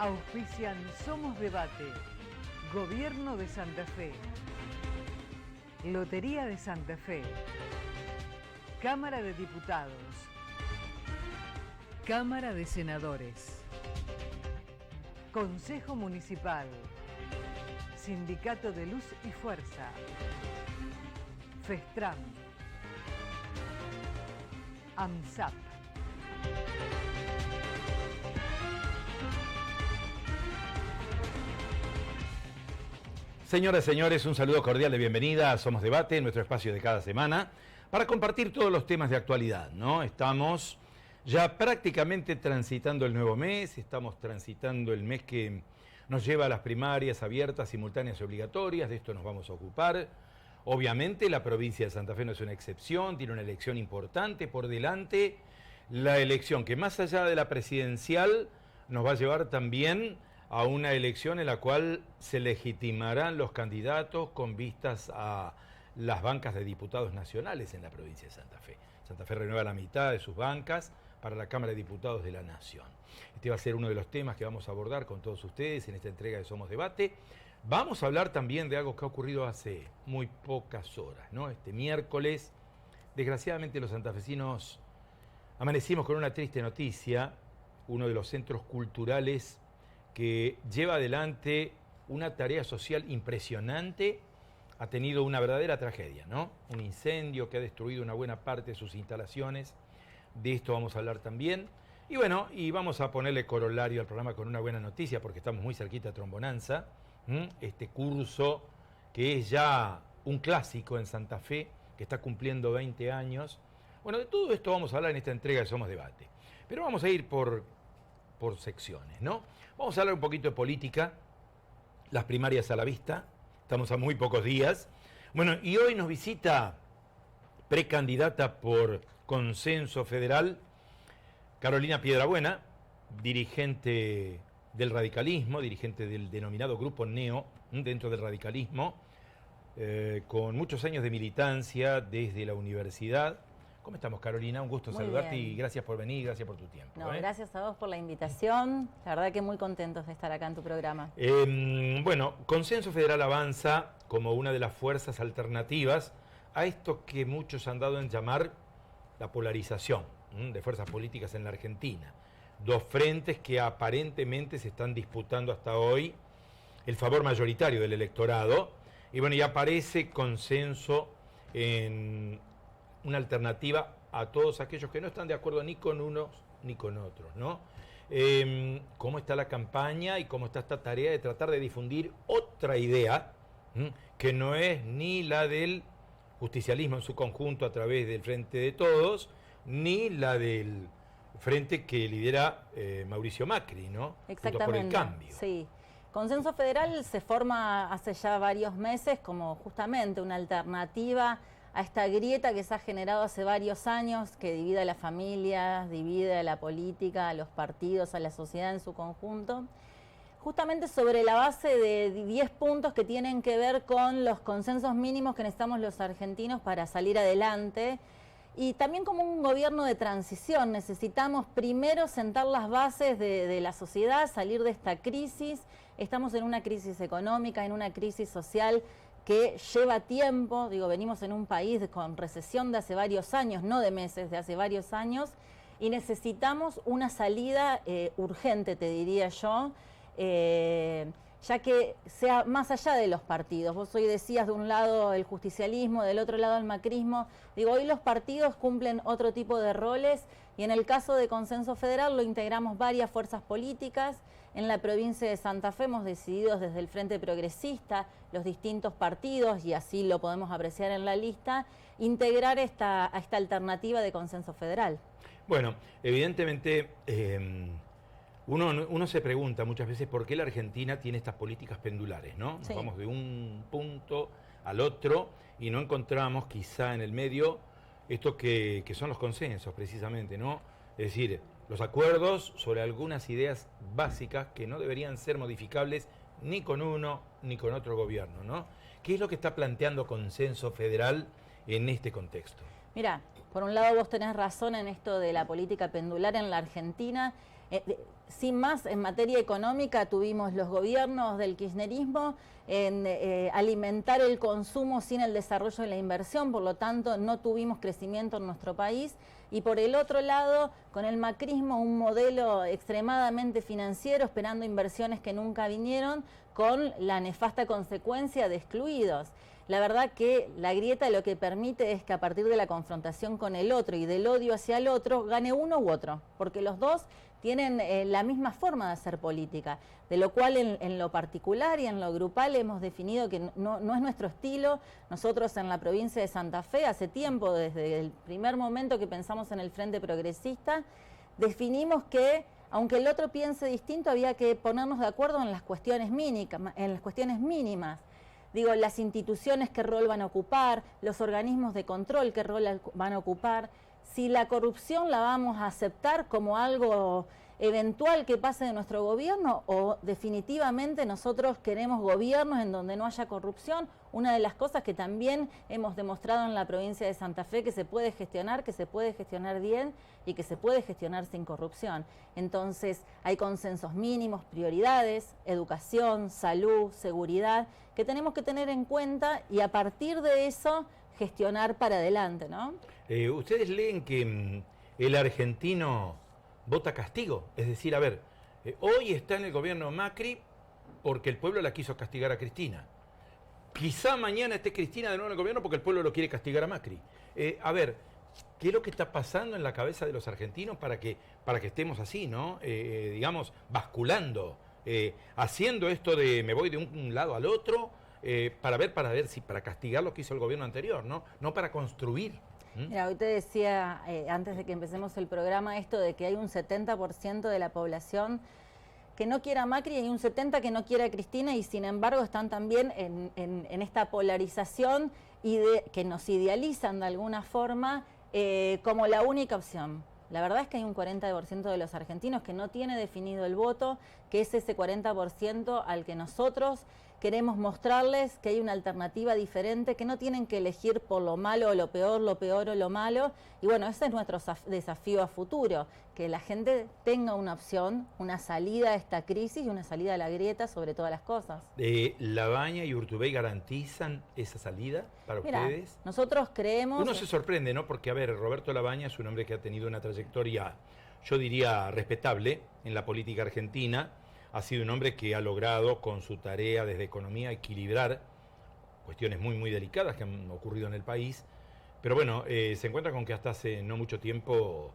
Auspician Somos Debate, Gobierno de Santa Fe, Lotería de Santa Fe, Cámara de Diputados, Cámara de Senadores, Consejo Municipal, Sindicato de Luz y Fuerza, Festram, AMSAP. Señoras y señores, un saludo cordial de bienvenida a Somos Debate, nuestro espacio de cada semana, para compartir todos los temas de actualidad, ¿no? Estamos ya prácticamente transitando el nuevo mes, estamos transitando el mes que nos lleva a las primarias abiertas, simultáneas y obligatorias, de esto nos vamos a ocupar. Obviamente la provincia de Santa Fe no es una excepción, tiene una elección importante por delante, la elección que más allá de la presidencial nos va a llevar también a una elección en la cual se legitimarán los candidatos con vistas a las bancas de diputados nacionales en la provincia de Santa Fe. Santa Fe renueva la mitad de sus bancas para la Cámara de Diputados de la Nación. Este va a ser uno de los temas que vamos a abordar con todos ustedes en esta entrega de Somos Debate. Vamos a hablar también de algo que ha ocurrido hace muy pocas horas, ¿no? Este miércoles, desgraciadamente los santafesinos amanecimos con una triste noticia. Uno de los centros culturales que lleva adelante una tarea social impresionante ha tenido una verdadera tragedia, ¿no? Un incendio que ha destruido una buena parte de sus instalaciones. De esto vamos a hablar también. Y bueno, y vamos a ponerle corolario al programa con una buena noticia, porque estamos muy cerquita de Trombonanza. Este curso que es ya un clásico en Santa Fe, que está cumpliendo 20 años. Bueno, de todo esto vamos a hablar en esta entrega de Somos Debate. Pero vamos a ir por secciones, ¿no? Vamos a hablar un poquito de política, las primarias a la vista, estamos a muy pocos días. Bueno, y hoy nos visita precandidata por Consenso Federal, Carolina Piedrabuena, dirigente del radicalismo, dirigente del denominado Grupo Neo, dentro del radicalismo, con muchos años de militancia desde la universidad. ¿Cómo estamos, Carolina? Un gusto saludarte y gracias por venir, gracias por tu tiempo. No, gracias a vos por la invitación. La verdad que muy contentos de estar acá en tu programa. Bueno, Consenso Federal avanza como una de las fuerzas alternativas a esto que muchos han dado en llamar la polarización de fuerzas políticas en la Argentina. Dos frentes que aparentemente se están disputando hasta hoy el favor mayoritario del electorado. Y bueno, y aparece Consenso en una alternativa a todos aquellos que no están de acuerdo ni con unos ni con otros, ¿no? ¿Cómo está la campaña y cómo está esta tarea de tratar de difundir otra idea que no es ni la del justicialismo en su conjunto a través del Frente de Todos, ni la del frente que lidera Mauricio Macri, ¿no? Exactamente. Por el cambio. Sí. Consenso Federal se forma hace ya varios meses como justamente una alternativa a esta grieta que se ha generado hace varios años, que divide a la familia, divide a la política, a los partidos, a la sociedad en su conjunto, justamente sobre la base de 10 puntos que tienen que ver con los consensos mínimos que necesitamos los argentinos para salir adelante. Y también como un gobierno de transición, necesitamos primero sentar las bases de la sociedad, salir de esta crisis. Estamos en una crisis económica, en una crisis social que lleva tiempo, venimos en un país con recesión de hace varios años, no de meses, de hace varios años, y necesitamos una salida urgente, te diría yo, ya que sea más allá de los partidos. Vos hoy decías de un lado el justicialismo, del otro lado el macrismo. Hoy los partidos cumplen otro tipo de roles y en el caso de Consenso Federal lo integramos varias fuerzas políticas. En la provincia de Santa Fe hemos decidido desde el Frente Progresista, los distintos partidos, y así lo podemos apreciar en la lista, integrar a esta alternativa de Consenso Federal. Bueno, evidentemente uno se pregunta muchas veces por qué la Argentina tiene estas políticas pendulares, ¿no? Nos vamos de un punto al otro y no encontramos quizá en el medio esto que son los consensos precisamente, ¿no? Es decir, los acuerdos sobre algunas ideas básicas que no deberían ser modificables ni con uno ni con otro gobierno, ¿no? ¿Qué es lo que está planteando Consenso Federal en este contexto? Mira, por un lado vos tenés razón en esto de la política pendular en la Argentina. sin más, en materia económica tuvimos los gobiernos del kirchnerismo en alimentar el consumo sin el desarrollo de la inversión, por lo tanto no tuvimos crecimiento en nuestro país. Y por el otro lado, con el macrismo, un modelo extremadamente financiero, esperando inversiones que nunca vinieron, con la nefasta consecuencia de excluidos. La verdad que la grieta lo que permite es que a partir de la confrontación con el otro y del odio hacia el otro, gane uno u otro, porque los dos tienen la misma forma de hacer política, de lo cual en lo particular y en lo grupal hemos definido que no es nuestro estilo. Nosotros en la provincia de Santa Fe, hace tiempo, desde el primer momento que pensamos en el Frente Progresista, definimos que, aunque el otro piense distinto, había que ponernos de acuerdo en las cuestiones mínimas. Digo, las instituciones, qué rol van a ocupar, los organismos de control, qué rol van a ocupar, si la corrupción la vamos a aceptar como algo eventual que pase de nuestro gobierno o definitivamente nosotros queremos gobiernos en donde no haya corrupción. Una de las cosas que también hemos demostrado en la provincia de Santa Fe, que se puede gestionar bien y que se puede gestionar sin corrupción. Entonces hay consensos mínimos, prioridades, educación, salud, seguridad, que tenemos que tener en cuenta y a partir de eso gestionar para adelante, ¿no? ¿Ustedes leen que el argentino vota castigo? Es decir, a ver, hoy está en el gobierno Macri porque el pueblo la quiso castigar a Cristina. Quizá mañana esté Cristina de nuevo en el gobierno porque el pueblo lo quiere castigar a Macri. A ver, ¿qué es lo que está pasando en la cabeza de los argentinos para que estemos así, ¿no? Digamos, basculando, haciendo esto de me voy de un lado al otro, para castigar lo que hizo el gobierno anterior, no para construir. Mira, hoy te decía, antes de que empecemos el programa, esto de que hay un 70% de la población que no quiere a Macri y hay un 70% que no quiere a Cristina y sin embargo están también en esta polarización y que nos idealizan de alguna forma como la única opción. La verdad es que hay un 40% de los argentinos que no tiene definido el voto, que es ese 40% al que nosotros queremos mostrarles que hay una alternativa diferente, que no tienen que elegir por lo malo o lo peor o lo malo. Y bueno, ese es nuestro desafío a futuro, que la gente tenga una opción, una salida a esta crisis y una salida a la grieta sobre todas las cosas. ¿Labaña y Urtubey garantizan esa salida para ustedes? Nosotros creemos... Uno se sorprende, ¿no? Porque, a ver, Roberto Labaña es un hombre que ha tenido una trayectoria, yo diría, respetable en la política argentina. Ha sido un hombre que ha logrado con su tarea desde economía equilibrar cuestiones muy, muy delicadas que han ocurrido en el país. Pero bueno, se encuentra con que hasta hace no mucho tiempo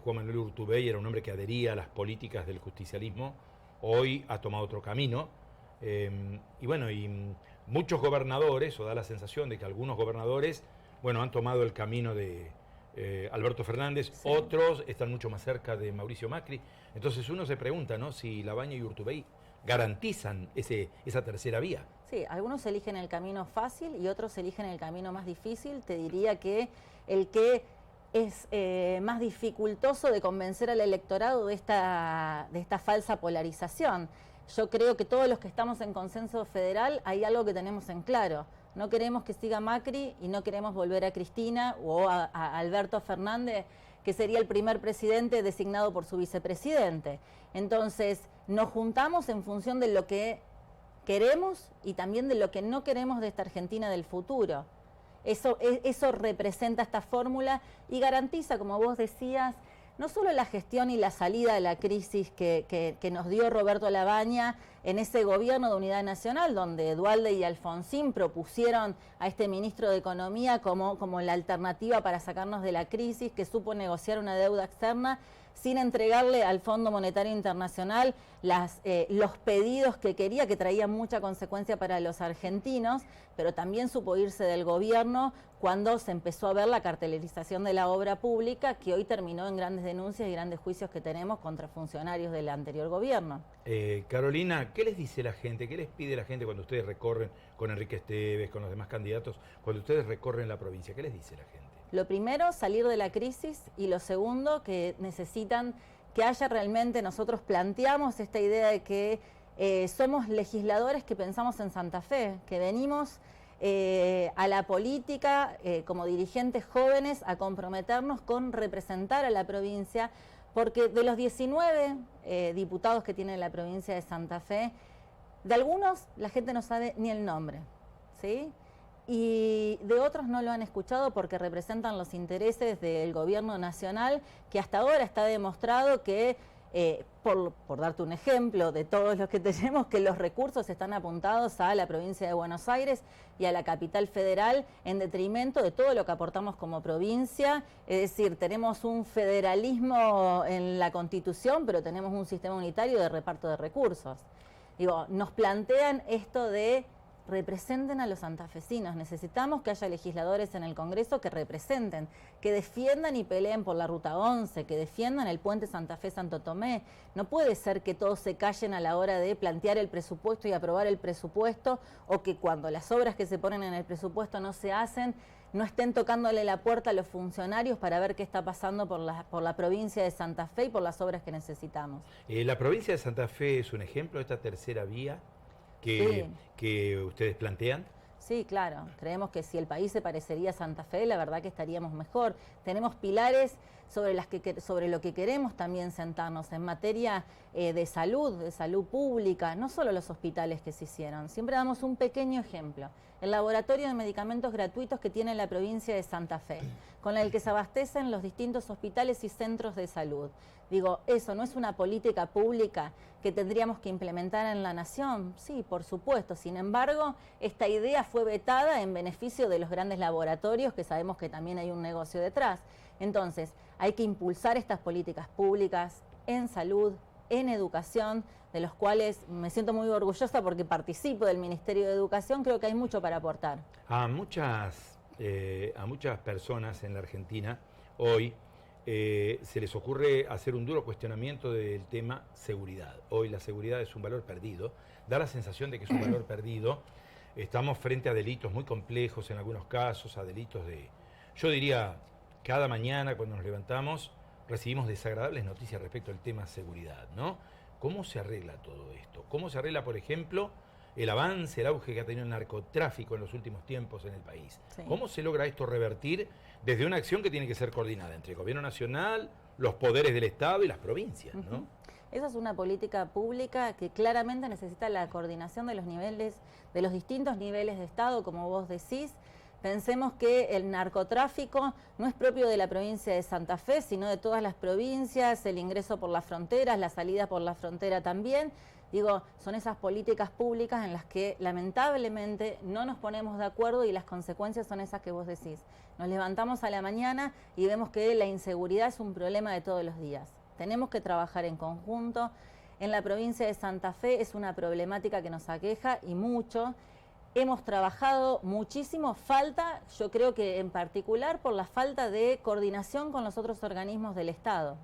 Juan Manuel Urtubey era un hombre que adhería a las políticas del justicialismo. Hoy ha tomado otro camino. Y bueno, muchos gobernadores, o da la sensación de que algunos gobernadores, bueno, han tomado el camino de Alberto Fernández, sí. Otros están mucho más cerca de Mauricio Macri. Entonces uno se pregunta, ¿no?, si Labaña y Urtubey garantizan esa tercera vía. Sí, algunos eligen el camino fácil y otros eligen el camino más difícil. Te diría que el que es más dificultoso de convencer al electorado de esta falsa polarización. Yo creo que todos los que estamos en consenso federal hay algo que tenemos en claro. No queremos que siga Macri y no queremos volver a Cristina o a Alberto Fernández, que sería el primer presidente designado por su vicepresidente. Entonces, nos juntamos en función de lo que queremos y también de lo que no queremos de esta Argentina del futuro. Eso representa esta fórmula y garantiza, como vos decías, no solo la gestión y la salida de la crisis que nos dio Roberto Labaña en ese gobierno de unidad nacional, donde Duhalde y Alfonsín propusieron a este ministro de Economía como la alternativa para sacarnos de la crisis, que supo negociar una deuda externa sin entregarle al Fondo Monetario Internacional los pedidos que quería, que traían mucha consecuencia para los argentinos, pero también supo irse del gobierno cuando se empezó a ver la cartelerización de la obra pública, que hoy terminó en grandes denuncias y grandes juicios que tenemos contra funcionarios del anterior gobierno. Carolina, ¿qué les dice la gente? ¿Qué les pide la gente cuando ustedes recorren con Enrique Esteves, con los demás candidatos, cuando ustedes recorren la provincia? ¿Qué les dice la gente? Lo primero, salir de la crisis, y lo segundo, que necesitan que haya realmente, nosotros planteamos esta idea de que somos legisladores que pensamos en Santa Fe, que venimos a la política como dirigentes jóvenes a comprometernos con representar a la provincia, Porque de los 19 diputados que tiene la provincia de Santa Fe, de algunos la gente no sabe ni el nombre, ¿sí? Y de otros no lo han escuchado porque representan los intereses del gobierno nacional, que hasta ahora está demostrado que, por darte un ejemplo de todos los que tenemos, que los recursos están apuntados a la provincia de Buenos Aires y a la capital federal en detrimento de todo lo que aportamos como provincia. Es decir, tenemos un federalismo en la Constitución, pero tenemos un sistema unitario de reparto de recursos. Digo, nos plantean esto de representen a los santafesinos. Necesitamos que haya legisladores en el Congreso que representen, que defiendan y peleen por la Ruta 11, que defiendan el puente Santa Fe-Santo Tomé. No puede ser que todos se callen a la hora de plantear el presupuesto y aprobar el presupuesto, o que cuando las obras que se ponen en el presupuesto no se hacen, no estén tocándole la puerta a los funcionarios para ver qué está pasando por la provincia de Santa Fe y por las obras que necesitamos. La provincia de Santa Fe es un ejemplo de esta tercera vía que ustedes plantean. Sí, claro. Creemos que si el país se parecería a Santa Fe, la verdad que estaríamos mejor. Tenemos pilares sobre lo que queremos también sentarnos en materia de salud pública, no solo los hospitales que se hicieron. Siempre damos un pequeño ejemplo. El laboratorio de medicamentos gratuitos que tiene la provincia de Santa Fe, con el que se abastecen los distintos hospitales y centros de salud. Digo, ¿eso no es una política pública que tendríamos que implementar en la nación? Sí, por supuesto. Sin embargo, esta idea fue vetada en beneficio de los grandes laboratorios, que sabemos que también hay un negocio detrás. Entonces, hay que impulsar estas políticas públicas en salud, en educación, de los cuales me siento muy orgullosa porque participo del Ministerio de Educación. Creo que hay mucho para aportar. A muchas personas en la Argentina hoy se les ocurre hacer un duro cuestionamiento del tema seguridad. Hoy la seguridad es un valor perdido, da la sensación de que es un valor perdido. Estamos frente a delitos muy complejos en algunos casos, a delitos yo diría, cada mañana cuando nos levantamos recibimos desagradables noticias respecto al tema seguridad, ¿no? ¿Cómo se arregla todo esto? ¿Cómo se arregla, por ejemplo, el avance, el auge que ha tenido el narcotráfico en los últimos tiempos en el país? Sí. ¿Cómo se logra esto revertir desde una acción que tiene que ser coordinada entre el gobierno nacional, los poderes del Estado y las provincias, ¿no? Esa es una política pública que claramente necesita la coordinación de los niveles, de los distintos niveles de Estado, como vos decís. Pensemos que el narcotráfico no es propio de la provincia de Santa Fe, sino de todas las provincias, el ingreso por las fronteras, la salida por la frontera también. Digo, son esas políticas públicas en las que lamentablemente no nos ponemos de acuerdo y las consecuencias son esas que vos decís. Nos levantamos a la mañana y vemos que la inseguridad es un problema de todos los días. Tenemos que trabajar en conjunto. En la provincia de Santa Fe es una problemática que nos aqueja y mucho. Hemos trabajado muchísimo, yo creo que en particular por la falta de coordinación con los otros organismos del Estado.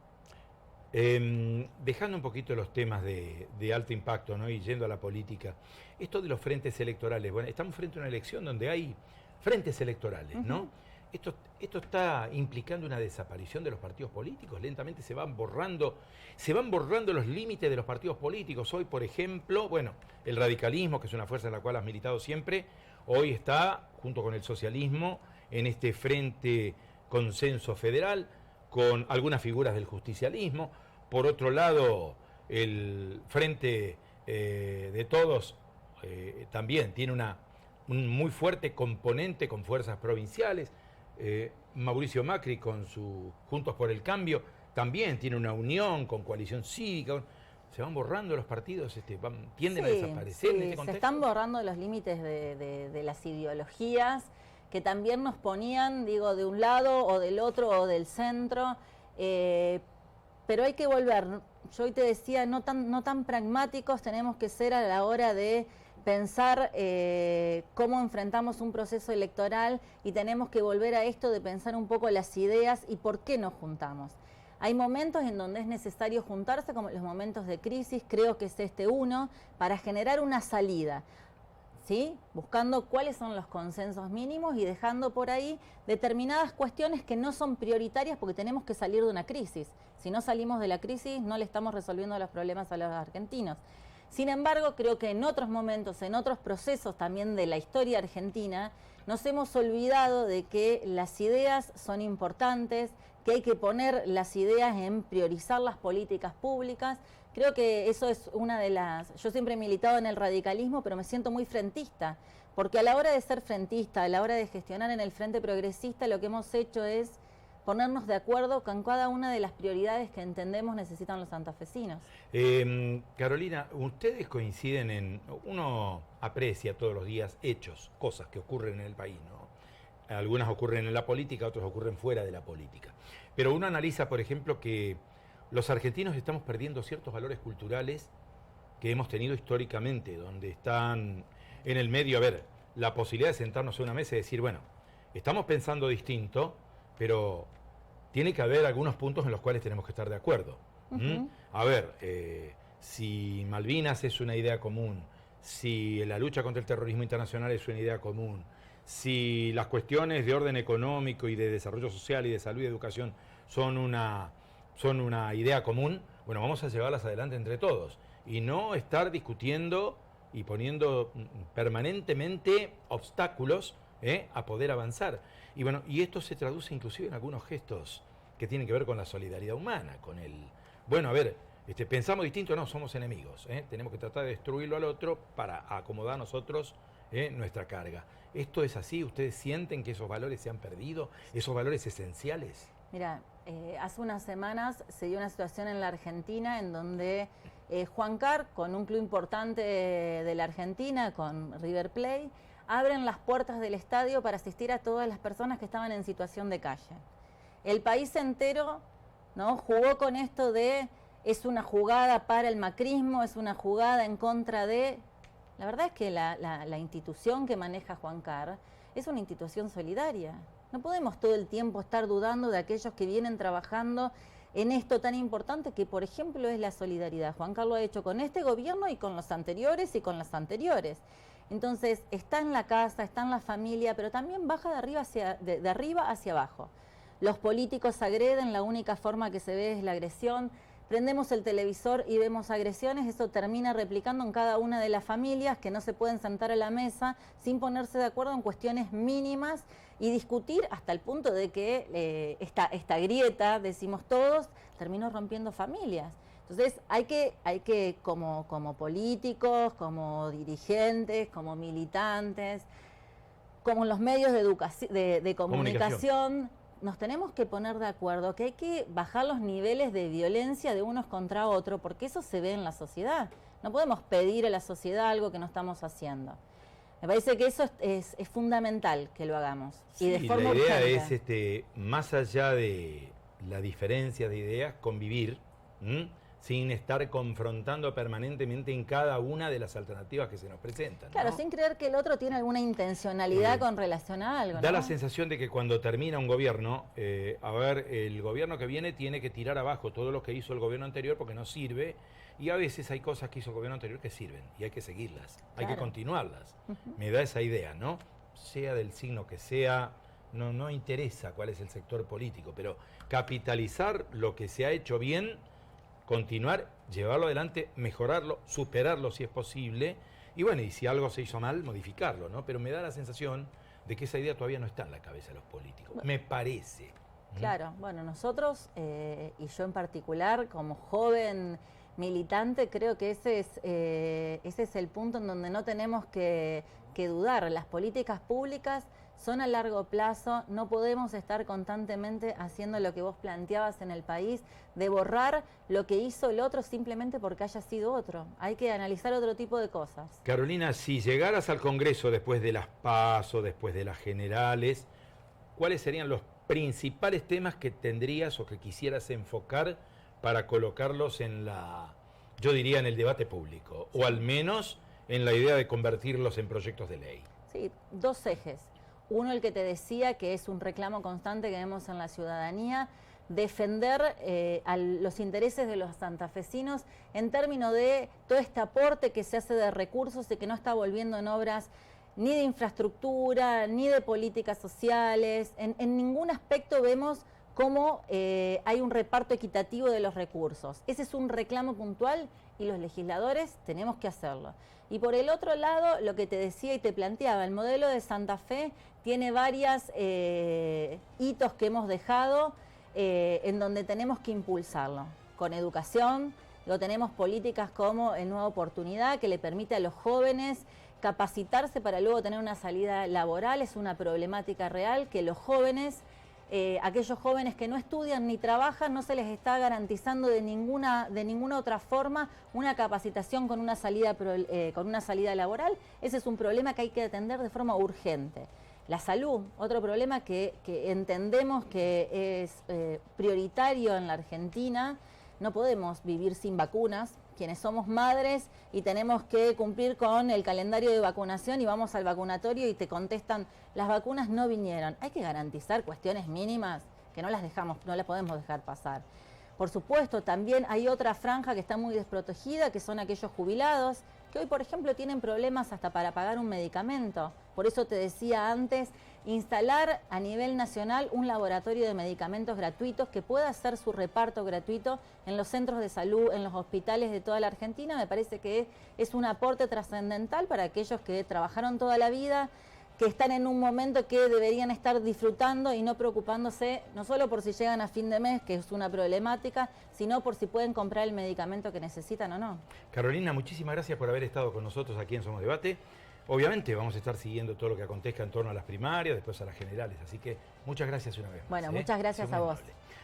Dejando un poquito los temas de alto impacto, ¿no? Y yendo a la política, esto de los frentes electorales, bueno, estamos frente a una elección donde hay frentes electorales, ¿no? Esto está implicando una desaparición de los partidos políticos. Lentamente se van borrando los límites de los partidos políticos. Hoy, por ejemplo, bueno, el radicalismo, que es una fuerza en la cual has militado siempre, hoy está, junto con el socialismo, en este frente consenso federal, con algunas figuras del justicialismo. Por otro lado, el Frente de Todos también tiene un muy fuerte componente con fuerzas provinciales. Mauricio Macri con su Juntos por el Cambio también tiene una unión con Coalición Cívica. Se van borrando los partidos, tienden a desaparecer en este contexto. Se están borrando los límites de las ideologías que también nos ponían, digo, de un lado o del otro o del centro, pero hay que volver. Yo hoy te decía, no tan pragmáticos tenemos que ser a la hora de pensar cómo enfrentamos un proceso electoral, y tenemos que volver a esto de pensar un poco las ideas y por qué nos juntamos. Hay momentos en donde es necesario juntarse, como los momentos de crisis, creo que es uno, para generar una salida, ¿sí? Buscando cuáles son los consensos mínimos y dejando por ahí determinadas cuestiones que no son prioritarias porque tenemos que salir de una crisis. Si no salimos de la crisis, no le estamos resolviendo los problemas a los argentinos. Sin embargo, creo que en otros momentos, en otros procesos también de la historia argentina, nos hemos olvidado de que las ideas son importantes, que hay que poner las ideas en priorizar las políticas públicas. Creo que eso es una de las... Yo siempre he militado en el radicalismo, pero me siento muy frentista, porque a la hora de ser frentista, a la hora de gestionar en el Frente Progresista, lo que hemos hecho es ponernos de acuerdo con cada una de las prioridades que entendemos necesitan los santafesinos. Carolina, ustedes coinciden en... Uno aprecia todos los días hechos, cosas que ocurren en el país, ¿no? Algunas ocurren en la política, otras ocurren fuera de la política. Pero uno analiza, por ejemplo, que los argentinos estamos perdiendo ciertos valores culturales que hemos tenido históricamente, donde están en el medio, a ver, la posibilidad de sentarnos a una mesa y decir, bueno, estamos pensando distinto, pero tiene que haber algunos puntos en los cuales tenemos que estar de acuerdo. A ver, si Malvinas es una idea común, si la lucha contra el terrorismo internacional es una idea común, si las cuestiones de orden económico y de desarrollo social y de salud y educación son una idea común, bueno, vamos a llevarlas adelante entre todos y no estar discutiendo y poniendo permanentemente obstáculos a poder avanzar. Y bueno, y esto se traduce inclusive en algunos gestos que tienen que ver con la solidaridad humana, con el... Bueno, a ver, pensamos distinto, no, somos enemigos, tenemos que tratar de destruirlo al otro para acomodar nosotros nuestra carga. ¿Esto es así? ¿Ustedes sienten que esos valores se han perdido? ¿Esos valores esenciales? Mira, hace unas semanas se dio una situación en la Argentina en donde Juan Carr, con un club importante de la Argentina, con River Plate, abren las puertas del estadio para asistir a todas las personas que estaban en situación de calle. El país entero, ¿no?, jugó con esto de es una jugada para el macrismo, es una jugada en contra de... La verdad es que la institución que maneja Juan Carr es una institución solidaria. No podemos todo el tiempo estar dudando de aquellos que vienen trabajando en esto tan importante que, por ejemplo, es la solidaridad. Juan Carr lo ha hecho con este gobierno y con los anteriores y con las anteriores. Entonces, está en la casa, está en la familia, pero también baja de arriba hacia abajo. Los políticos agreden, la única forma que se ve es la agresión. Prendemos el televisor y vemos agresiones, eso termina replicando en cada una de las familias que no se pueden sentar a la mesa sin ponerse de acuerdo en cuestiones mínimas y discutir hasta el punto de que esta grieta, decimos todos, terminó rompiendo familias. Entonces hay que como políticos, como dirigentes, como militantes, como los medios de comunicación, nos tenemos que poner de acuerdo que hay que bajar los niveles de violencia de unos contra otros, porque eso se ve en la sociedad. No podemos pedir a la sociedad algo que no estamos haciendo. Me parece que eso es fundamental que lo hagamos. Sí, y de forma la idea urgente. Es, más allá de la diferencia de ideas, convivir, sin estar confrontando permanentemente en cada una de las alternativas que se nos presentan. Claro, ¿no? Sin creer que el otro tiene alguna intencionalidad con relación a algo, Da ¿no? la sensación de que cuando termina un gobierno, el gobierno que viene tiene que tirar abajo todo lo que hizo el gobierno anterior porque no sirve, y a veces hay cosas que hizo el gobierno anterior que sirven, y hay que seguirlas, hay que continuarlas. Me da esa idea, ¿no? Sea del signo que sea, no interesa cuál es el sector político, pero capitalizar lo que se ha hecho bien, continuar, llevarlo adelante, mejorarlo, superarlo si es posible, y bueno, y si algo se hizo mal, modificarlo, ¿no? Pero me da la sensación de que esa idea todavía no está en la cabeza de los políticos, me parece. Claro, bueno, nosotros, y yo en particular, como joven militante, creo que ese es el punto en donde no tenemos que dudar. Las políticas públicas son a largo plazo, no podemos estar constantemente haciendo lo que vos planteabas en el país, de borrar lo que hizo el otro simplemente porque haya sido otro. Hay que analizar otro tipo de cosas. Carolina, si llegaras al Congreso después de las PASO, después de las generales, ¿cuáles serían los principales temas que tendrías o que quisieras enfocar para colocarlos en yo diría, en el debate público, o al menos en la idea de convertirlos en proyectos de ley? Sí, dos ejes. Uno, el que te decía, que es un reclamo constante que vemos en la ciudadanía, defender a los intereses de los santafesinos en términos de todo este aporte que se hace de recursos y que no está volviendo en obras ni de infraestructura, ni de políticas sociales. En ningún aspecto vemos cómo hay un reparto equitativo de los recursos. Ese es un reclamo puntual y los legisladores tenemos que hacerlo. Y por el otro lado, lo que te decía y te planteaba, el modelo de Santa Fe tiene varios hitos que hemos dejado. en donde tenemos que impulsarlo. Con educación, tenemos políticas como el Nueva Oportunidad, que le permite a los jóvenes capacitarse para luego tener una salida laboral. Es una problemática real que los jóvenes, aquellos jóvenes que no estudian ni trabajan, no se les está garantizando de ninguna otra forma una capacitación con una salida laboral. Ese es un problema que hay que atender de forma urgente. La salud, otro problema que entendemos que es prioritario en la Argentina. No podemos vivir sin vacunas. Quienes somos madres y tenemos que cumplir con el calendario de vacunación y vamos al vacunatorio y te contestan, las vacunas no vinieron. Hay que garantizar cuestiones mínimas que no las podemos dejar pasar. Por supuesto, también hay otra franja que está muy desprotegida, que son aquellos jubilados, que hoy, por ejemplo, tienen problemas hasta para pagar un medicamento. Por eso te decía antes, instalar a nivel nacional un laboratorio de medicamentos gratuitos que pueda hacer su reparto gratuito en los centros de salud, en los hospitales de toda la Argentina. Me parece que es un aporte trascendental para aquellos que trabajaron toda la vida, que están en un momento que deberían estar disfrutando y no preocupándose no solo por si llegan a fin de mes, que es una problemática, sino por si pueden comprar el medicamento que necesitan o no. Carolina, muchísimas gracias por haber estado con nosotros aquí en Somos Debate. Obviamente vamos a estar siguiendo todo lo que acontezca en torno a las primarias, después a las generales, así que muchas gracias una vez más. Bueno, muchas gracias a vos.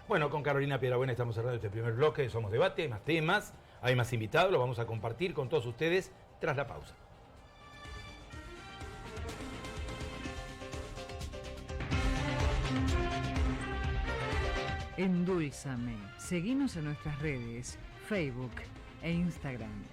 Bueno, con Carolina Piedrabuena estamos cerrando este primer bloque de Somos Debate, hay más temas, hay más invitados, lo vamos a compartir con todos ustedes tras la pausa. Endulzame. Seguinos en nuestras redes, Facebook e Instagram.